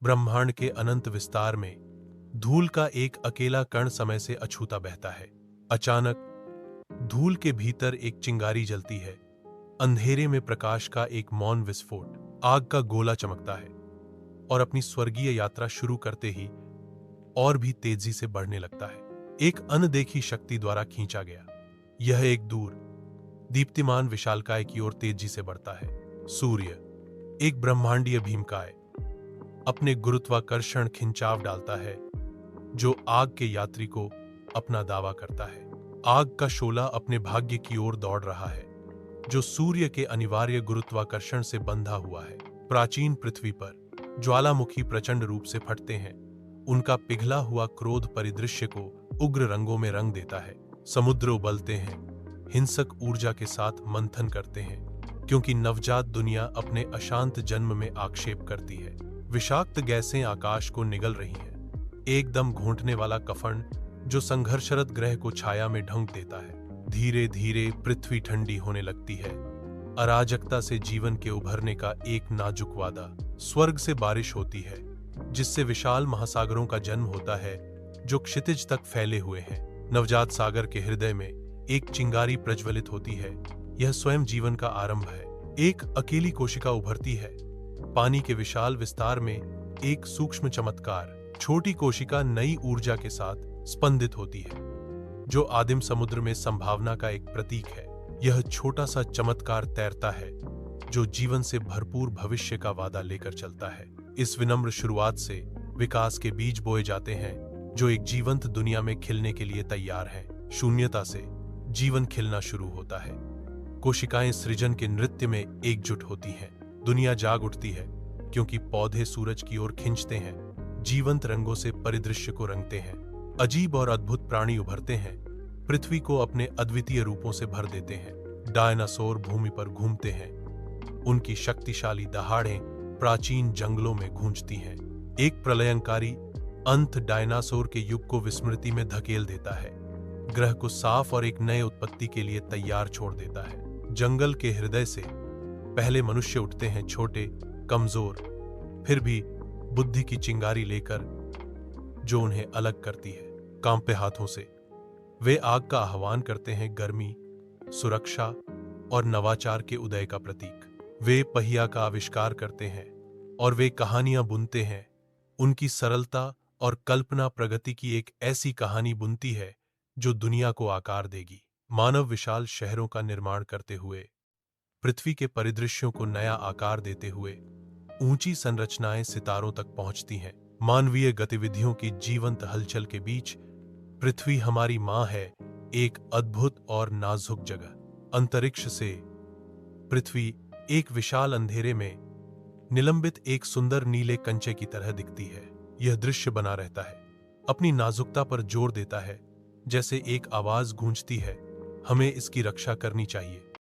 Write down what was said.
ब्रह्मांड के अनंत विस्तार में धूल का एक अकेला कण समय से अछूता बहता है। अचानक धूल के भीतर एक चिंगारी जलती है। अंधेरे में प्रकाश का एक मौन विस्फोट, आग का गोला चमकता है और अपनी स्वर्गीय यात्रा शुरू करते ही और भी तेजी से बढ़ने लगता है। एक अनदेखी शक्ति द्वारा खींचा गया यह एक दूर दीप्तिमान विशालकाय की ओर तेजी से बढ़ता है। सूर्य, एक ब्रह्मांडीय भीमकाय, अपने गुरुत्वाकर्षण खिंचाव डालता है जो आग के यात्री को अपना दावा करता है। आग का शोला अपने भाग्य की ओर दौड़ रहा है जो सूर्य के अनिवार्य गुरुत्वाकर्षण से बंधा हुआ है। प्राचीन पृथ्वी पर ज्वालामुखी प्रचंड रूप से फटते हैं। उनका पिघला हुआ क्रोध परिदृश्य को उग्र रंगों में रंग देता है। समुद्र उबलते हैं, हिंसक ऊर्जा के साथ मंथन करते हैं क्योंकि नवजात दुनिया अपने अशांत जन्म में आक्षेप करती है। विषाक्त गैसें आकाश को निगल रही हैं, एकदम घोंटने वाला कफन जो संघर्षरत ग्रह को छाया में ढंक देता है। धीरे धीरे पृथ्वी ठंडी होने लगती है। अराजकता से जीवन के उभरने का एक नाजुक वादा। स्वर्ग से बारिश होती है जिससे विशाल महासागरों का जन्म होता है जो क्षितिज तक फैले हुए हैं। नवजात सागर के हृदय में एक चिंगारी प्रज्वलित होती है। यह स्वयं जीवन का आरंभ है। एक अकेली कोशिका उभरती है। पानी के विशाल विस्तार में एक सूक्ष्म चमत्कार, छोटी कोशिका नई ऊर्जा के साथ स्पंदित होती है जो आदिम समुद्र में संभावना का एक प्रतीक है। यह छोटा सा चमत्कार तैरता है जो जीवन से भरपूर भविष्य का वादा लेकर चलता है। इस विनम्र शुरुआत से विकास के बीज बोए जाते हैं जो एक जीवंत दुनिया में खिलने के लिए तैयार हैं। शून्यता से जीवन खिलना शुरू होता है। कोशिकाएं सृजन के नृत्य में एकजुट होती हैं। दुनिया जाग उठती है क्योंकि पौधे सूरज की ओर खिंचते हैं, जीवंत रंगों से परिदृश्य को रंगते हैं। अजीब और अद्भुत प्राणी उभरते हैं, पृथ्वी को अपने अद्वितीय रूपों से भर देते हैं। डायनासोर भूमि पर घूमते हैं, उनकी शक्तिशाली दहाड़ें प्राचीन जंगलों में गूंजती हैं। एक प्रलयंकारी अंत डायनासोर के युग को विस्मृति में धकेल देता है, ग्रह को साफ और एक नए उत्पत्ति के लिए तैयार छोड़ देता है। जंगल के हृदय से पहले मनुष्य उठते हैं, छोटे, कमजोर, फिर भी बुद्धि की चिंगारी लेकर जो उन्हें अलग करती है। कांपे हाथों से वे आग का आह्वान करते हैं, गर्मी, सुरक्षा और नवाचार के उदय का प्रतीक। वे पहिया का आविष्कार करते हैं और वे कहानियां बुनते हैं। उनकी सरलता और कल्पना प्रगति की एक ऐसी कहानी बुनती है जो दुनिया को आकार देगी। मानव विशाल शहरों का निर्माण करते हुए, पृथ्वी के परिदृश्यों को नया आकार देते हुए, ऊंची संरचनाएं सितारों तक पहुंचती हैं। मानवीय गतिविधियों की जीवंत हलचल के बीच पृथ्वी हमारी मां है, एक अद्भुत और नाजुक जगह। अंतरिक्ष से पृथ्वी एक विशाल अंधेरे में निलंबित एक सुंदर नीले कंचे की तरह दिखती है। यह दृश्य बना रहता है, अपनी नाजुकता पर जोर देता है, जैसे एक आवाज गूंजती है, हमें इसकी रक्षा करनी चाहिए।